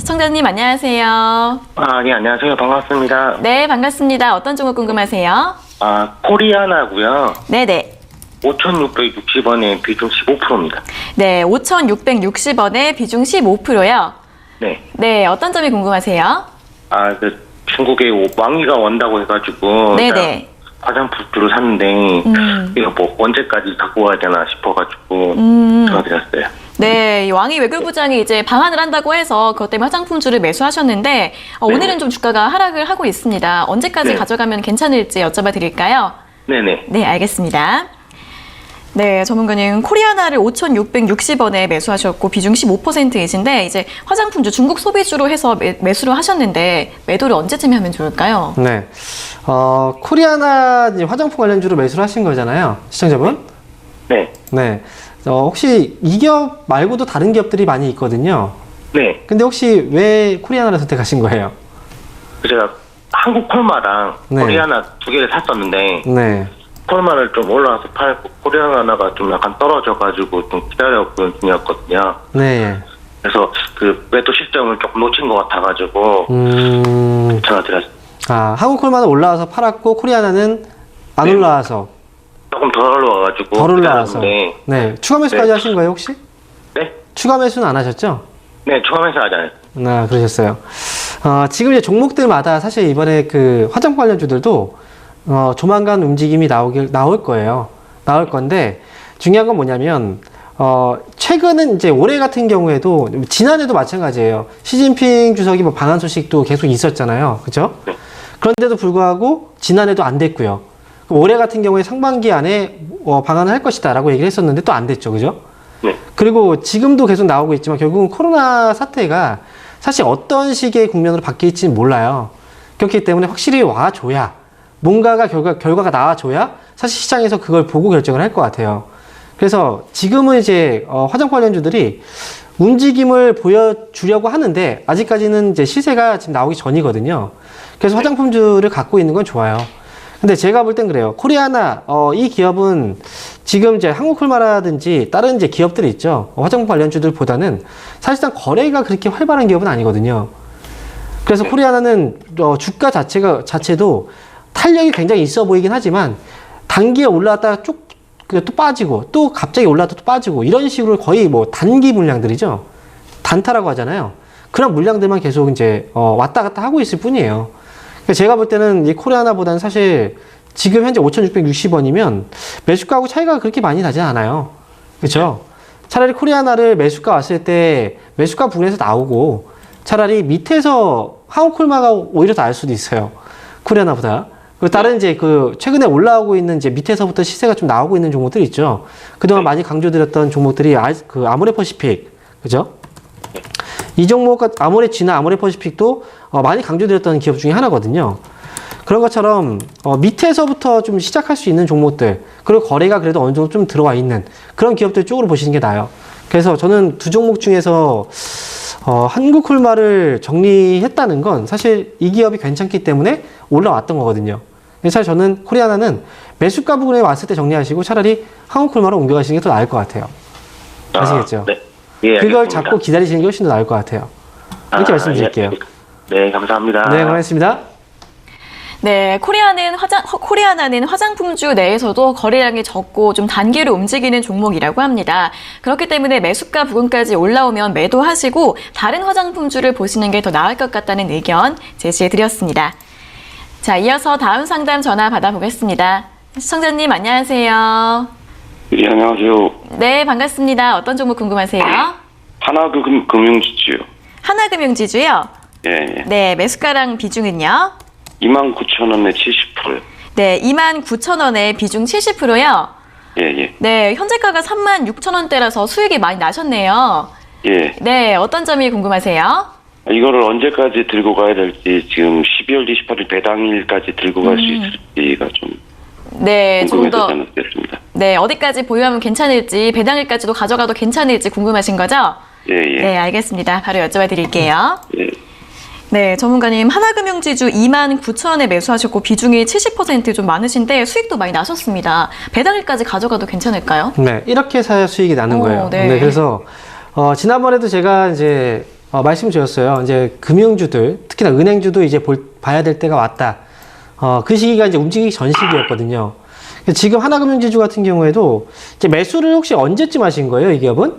시청자님 안녕하세요. 네, 안녕하세요. 반갑습니다. 네, 반갑습니다. 어떤 종목 궁금하세요? 코리아나고요. 네네. 5,660원에 비중 15%입니다. 네, 5,660원에 비중 15%요. 네. 네, 어떤 점이 궁금하세요? 중국에 왕이가 온다고 해가지고. 네네. 화장품주를 샀는데, 이거 뭐 언제까지 갖고 가야 되나 싶어가지고, 전화드렸어요. 네, 이 왕이 외교부장이 이제 방한을 한다고 해서 그것 때문에 화장품주를 매수하셨는데, 오늘은 좀 주가가 하락을 하고 있습니다. 언제까지 네. 가져가면 괜찮을지 여쭤봐 드릴까요? 네네. 네, 알겠습니다. 네, 전문가님 코리아나를 5,660원에 매수하셨고 비중 15%이신데 이제 화장품주 중국 소비주로 해서 매수를 하셨는데 매도를 언제쯤 하면 좋을까요? 네, 코리아나 화장품 관련주로 매수를 하신 거잖아요, 시청자분? 네. 네, 혹시 이 기업 말고도 다른 기업들이 많이 있거든요. 네. 근데 혹시 왜 코리아나를 선택하신 거예요? 제가 한국 콜마랑 네. 코리아나 두 개를 샀었는데, 네, 콜마를 좀 올라와서 팔고 코리아나가 좀 약간 떨어져가지고 좀 기다려보는 중이었거든요. 네. 그래서 그 매도 시점을 조금 놓친 것 같아가지고 전화드렸어요. 한국 콜마는 올라와서 팔았고 코리아나는 안 네. 올라와서 조금 덜 올라와가지고 덜 올라와서. 기다렸는데, 네, 추가 매수까지 네. 하신 거예요 혹시? 네? 추가 매수는 안 하셨죠? 네, 처음에서 하지 않았어요. 그러셨어요. 지금 이제 종목들마다 사실 이번에 그 화장품 관련주들도 조만간 움직임이 나올 거예요. 나올 건데, 중요한 건 뭐냐면, 최근은 이제 올해 같은 경우에도, 지난해도 마찬가지예요. 시진핑 주석이 뭐 방한 소식도 계속 있었잖아요. 그죠? 네. 그런데도 불구하고, 지난해도 안 됐고요. 올해 같은 경우에 상반기 안에 방한을 할 것이다 라고 얘기를 했었는데 또 안 됐죠. 그죠? 네. 그리고 지금도 계속 나오고 있지만 결국은 코로나 사태가 사실 어떤 식의 국면으로 바뀔지는 몰라요. 그렇기 때문에 확실히 와줘야, 뭔가가 결과가 나와줘야 사실 시장에서 그걸 보고 결정을 할 것 같아요. 그래서 지금은 이제 화장품 관련주들이 움직임을 보여주려고 하는데 아직까지는 이제 시세가 지금 나오기 전이거든요. 그래서 화장품주를 갖고 있는 건 좋아요. 근데 제가 볼 땐 그래요. 코리아나 이 기업은 지금 이제 한국콜마라든지 다른 이제 기업들이 있죠. 화장품 관련주들보다는 사실상 거래가 그렇게 활발한 기업은 아니거든요. 그래서 코리아나는 주가 자체도 탄력이 굉장히 있어 보이긴 하지만 단기에 올라왔다가 또 빠지고 또 갑자기 올라왔다 또 빠지고 이런 식으로 거의 뭐 단기 물량들이죠. 단타라고 하잖아요. 그런 물량들만 계속 이제 왔다 갔다 하고 있을 뿐이에요. 그러니까 제가 볼 때는 이 코리아나보다는 사실 지금 현재 5,660원이면 매수가하고 차이가 그렇게 많이 나지 않아요. 그렇죠? 차라리 코리아나를 매수가 왔을 때 매수가 부근에서 나오고 차라리 밑에서 한국콜마가 오히려 더 알 수도 있어요. 코리아나보다. 그리고 다른 이제 최근에 올라오고 있는 이제 밑에서부터 시세가 좀 나오고 있는 종목들이 있죠. 그동안 많이 강조드렸던 종목들이 아모레퍼시픽. 그죠? 이 종목, 아모레쥐나 아모레퍼시픽도 많이 강조드렸던 기업 중에 하나거든요. 그런 것처럼 밑에서부터 좀 시작할 수 있는 종목들, 그리고 거래가 그래도 어느 정도 좀 들어와 있는 그런 기업들 쪽으로 보시는 게 나아요. 그래서 저는 두 종목 중에서 한국콜마를 정리했다는 건 사실 이 기업이 괜찮기 때문에 올라왔던 거거든요. 사실 저는 코리아나는 매수가 부분에 왔을 때 정리하시고 차라리 한국콜마로 옮겨가시는 게 더 나을 것 같아요. 아시겠죠? 네. 예, 그걸 알겠습니다. 잡고 기다리시는 게 훨씬 더 나을 것 같아요. 이렇게 말씀드릴게요. 네, 감사합니다. 네, 고맙습니다. 네, 코리아나는 화장품주 내에서도 거래량이 적고 좀 단기로 움직이는 종목이라고 합니다. 그렇기 때문에 매수가 부근까지 올라오면 매도하시고 다른 화장품주를 보시는 게 더 나을 것 같다는 의견 제시해 드렸습니다. 자, 이어서 다음 상담 전화 받아보겠습니다. 시청자님 안녕하세요. 예, 안녕하세요. 네, 반갑습니다. 어떤 종목 궁금하세요? 하나금융지주요. 하나금융지주요? 예. 네, 매수가랑 비중은요? 29,000원에 70%요. 네, 29,000원에 비중 70%요? 예. 네, 현재가가 36,000원대라서 수익이 많이 나셨네요. 예. 네, 어떤 점이 궁금하세요? 이거를 언제까지 들고 가야 될지, 지금 12월 28일 배당일까지 들고 갈 수 있을지가 좀 네, 조금 궁금해서 더, 전화드렸습니다. 네, 어디까지 보유하면 괜찮을지, 배당일까지도 가져가도 괜찮을지 궁금하신 거죠? 예. 네, 알겠습니다. 바로 여쭤봐 드릴게요. 예. 네, 전문가님, 하나금융지주 29,000원에 매수하셨고 비중이 70% 좀 많으신데 수익도 많이 나셨습니다. 배당일까지 가져가도 괜찮을까요? 네, 이렇게 사야 수익이 나는 거예요. 네. 그래서 지난번에도 제가 이제 말씀드렸어요. 이제 금융주들, 특히나 은행주도 이제 봐야 될 때가 왔다. 그 시기가 이제 움직이기 전 시기였거든요. 지금 하나금융지주 같은 경우에도 이제 매수를 혹시 언제쯤 하신 거예요, 이 기업은?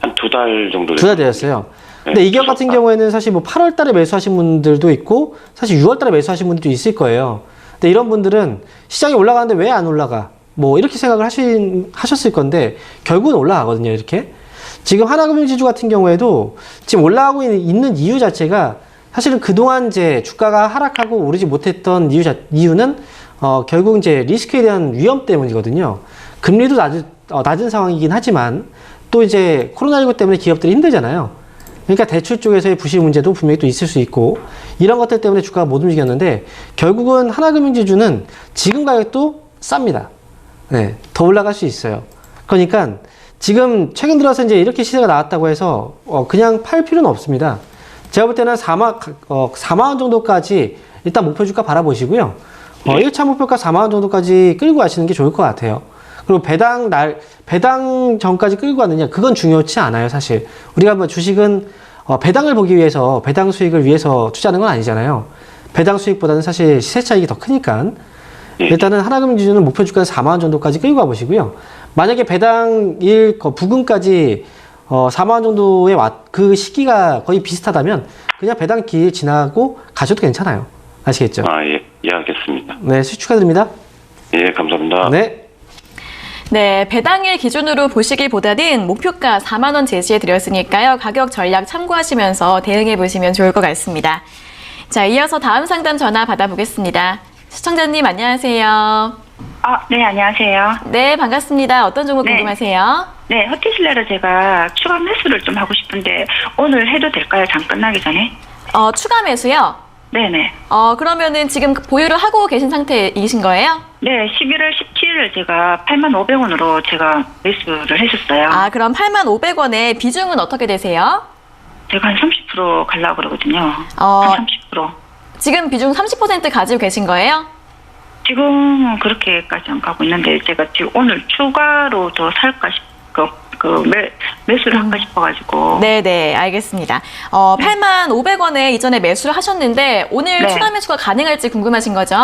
한 2달 정도 2달 되었어요. 근데 네, 이 기업 같은 경우에는 사실 뭐 8월 달에 매수하신 분들도 있고, 사실 6월 달에 매수하신 분들도 있을 거예요. 근데 이런 분들은 시장이 올라가는데 왜 안 올라가? 뭐 이렇게 생각을 하셨을 건데, 결국은 올라가거든요, 이렇게. 지금 하나금융지주 같은 경우에도 지금 올라가고 있는 이유 자체가 사실은 그동안 이제 주가가 하락하고 오르지 못했던 이유는 결국 이제 리스크에 대한 위험 때문이거든요. 금리도 낮은 상황이긴 하지만 또 이제 코로나19 때문에 기업들이 힘들잖아요. 그러니까 대출 쪽에서의 부실 문제도 분명히 또 있을 수 있고 이런 것들 때문에 주가가 못 움직였는데 결국은 하나금융지주는 지금 가격도 쌉니다. 네, 더 올라갈 수 있어요. 그러니까 지금 최근 들어서 이제 이렇게 시세가 나왔다고 해서 그냥 팔 필요는 없습니다. 제가 볼 때는 4만 원 정도까지 일단 목표 주가 바라보시고요. 1차 목표가 4만 원 정도까지 끌고 가시는 게 좋을 것 같아요. 그리고 배당 전까지 끌고 가느냐 그건 중요치 않아요, 사실. 우리가 뭐 주식은 배당을 보기 위해서 배당 수익을 위해서 투자하는 건 아니잖아요. 배당 수익보다는 사실 시세 차익이 더 크니까. 일단은 하나금융지주는 목표 주가 4만 원 정도까지 끌고 가보시고요. 만약에 배당일 부근까지 4만 원 정도의 그 시기가 거의 비슷하다면 그냥 배당 기일 지나고 가셔도 괜찮아요. 아시겠죠? 예, 알겠습니다. 네, 수익 축하드립니다. 예, 감사합니다. 네. 네, 배당일 기준으로 보시기보다는 목표가 4만 원 제시해 드렸으니까요. 가격 전략 참고하시면서 대응해 보시면 좋을 것 같습니다. 자, 이어서 다음 상담 전화 받아보겠습니다. 시청자님 안녕하세요. 네, 안녕하세요. 네, 반갑습니다. 어떤 종목 네. 궁금하세요? 네, 허티실레를 제가 추가 매수를 좀 하고 싶은데 오늘 해도 될까요? 장 끝나기 전에? 추가 매수요? 네네. 그러면은 지금 보유를 하고 계신 상태이신 거예요? 네, 11월 17일 제가 8,500원으로 제가 매수를 했었어요. 아, 그럼 8,500원에 비중은 어떻게 되세요? 제가 한 30% 가려고 그러거든요. 어, 한 30%. 지금 비중 30% 가지고 계신 거예요? 지금은 그렇게까지는 가고 있는데 제가 지금 오늘 추가로 더 살까 매수를 할까 싶어가지고. 네네, 알겠습니다. 8,500원에 이전에 매수를 하셨는데 오늘 네. 추가 매수가 가능할지 궁금하신 거죠?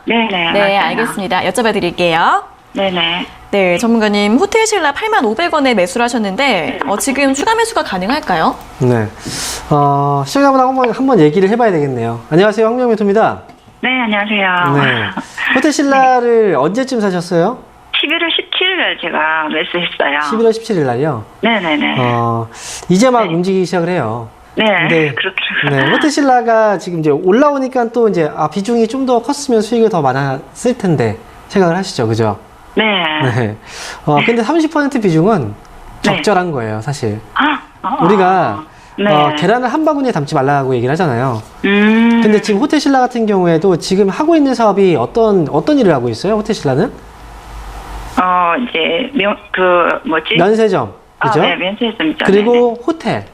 네네. 네, 맞아요. 알겠습니다. 여쭤봐 드릴게요. 네네. 네, 전문가님, 호텔신라 8,500원에 매수를 하셨는데 지금 추가 매수가 가능할까요? 네. 시청자분하고 한번 얘기를 해봐야 되겠네요. 안녕하세요. 황명민입니다. 네, 안녕하세요. 네. 호텔신라를 언제쯤 사셨어요? 11월 17일 제가 매수했어요. 11월 17일 날요. 네네네. 이제 막 네. 움직이기 시작을 해요. 네, 근데 그렇더라고요. 네, 호텔신라가 지금 이제 올라오니까 또 이제 비중이 좀 더 컸으면 수익이 더 많았을 텐데 생각을 하시죠, 그죠? 네. 네. 근데 30% 비중은 네. 적절한 거예요, 사실. 아, 우리가 네. 계란을 한 바구니에 담지 말라고 얘기를 하잖아요. 근데 지금 호텔신라 같은 경우에도 지금 하고 있는 사업이 어떤 일을 하고 있어요, 호텔신라는? 이제 면세점, 그죠? 네, 면세점이죠. 그리고 호텔,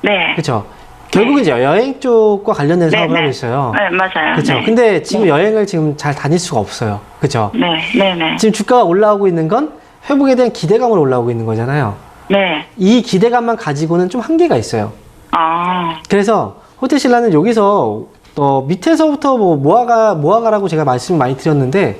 네. 그죠? 결국은 이제 여행 쪽과 관련된 네, 사업을 네. 하고 있어요. 네, 맞아요. 그렇죠. 네. 근데 지금 네. 여행을 지금 잘 다닐 수가 없어요. 그렇죠. 네, 네, 네. 지금 주가가 올라오고 있는 건 회복에 대한 기대감으로 올라오고 있는 거잖아요. 네. 이 기대감만 가지고는 좀 한계가 있어요. 그래서 호텔신라는 여기서 밑에서부터 뭐 모아가라고 제가 말씀을 많이 드렸는데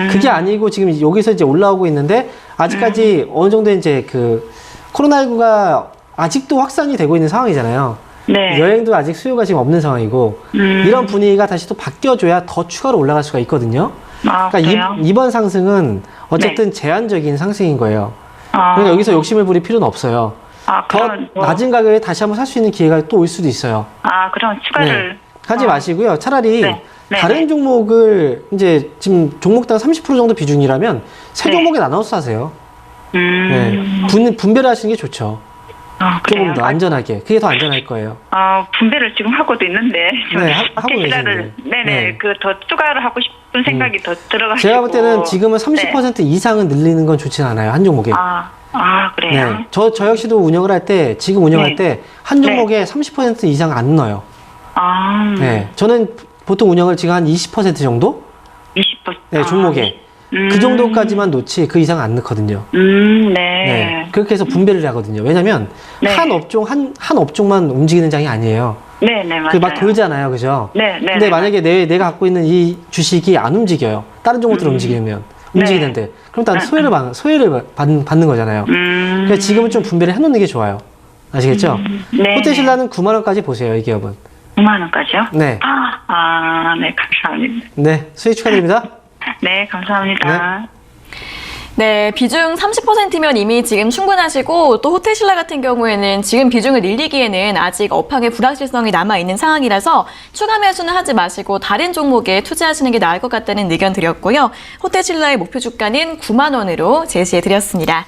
그게 아니고 지금 여기서 이제 올라오고 있는데 아직까지 어느 정도 이제 그 코로나19가 아직도 확산이 되고 있는 상황이잖아요. 네. 여행도 아직 수요가 지금 없는 상황이고 이런 분위기가 다시 또 바뀌어줘야 더 추가로 올라갈 수가 있거든요. 그러니까 그래요? 이번 상승은 어쨌든 제한적인 상승인 거예요. 그러니까 여기서 욕심을 부릴 필요는 없어요. 더 그럼 낮은 가격에 다시 한번 살 수 있는 기회가 또 올 수도 있어요. 그럼 추가를. 하지 마시고요. 차라리 네. 네, 다른 네. 종목을 이제 지금 종목당 30% 정도 비중이라면 세 네. 종목에 나눠서 사세요. 네. 분배를 하시는 게 좋죠. 그래요? 조금 더 안전하게. 그게 더 안전할 거예요. 분배를 지금 하고도 있는데. 네, 하고 호텔신라를 계시는데. 네네. 네. 더 추가를 하고 싶은 생각이 더 들어가지고. 제가 볼 때는 지금은 30% 이상은 늘리는 건 좋진 않아요. 한 종목에. 그래요? 네. 저 역시도 운영을 할 때, 지금 운영할 네. 때 한 종목에 30% 이상 안 넣어요. 네. 저는 보통 운영을 지금 한 20% 정도? 20%. 네, 종목에. 그 정도까지만 놓지 그 이상 안 넣거든요. 네. 네. 그렇게 해서 분배를 하거든요. 왜냐면 네. 한 업종만 움직이는 장이 아니에요. 네, 맞아요. 그 막 돌잖아요. 그죠? 네. 근데 만약에 내가 갖고 있는 이 주식이 안 움직여요. 다른 종목들 움직이는데. 그럼 난 소외를 받는 거잖아요. 그러니까 지금은 좀 분배를 해놓는 게 좋아요. 아시겠죠? 네. 호텔신라는 9만 원까지 보세요. 이 기업은. 9만 원까지요? 네. 네, 감사합니다. 네. 수익 축하드립니다. 네, 감사합니다. 네, 비중 30%면 이미 지금 충분하시고 또 호텔신라 같은 경우에는 지금 비중을 늘리기에는 아직 업황의 불확실성이 남아있는 상황이라서 추가 매수는 하지 마시고 다른 종목에 투자하시는 게 나을 것 같다는 의견 드렸고요. 호텔신라의 목표 주가는 9만 원으로 제시해 드렸습니다.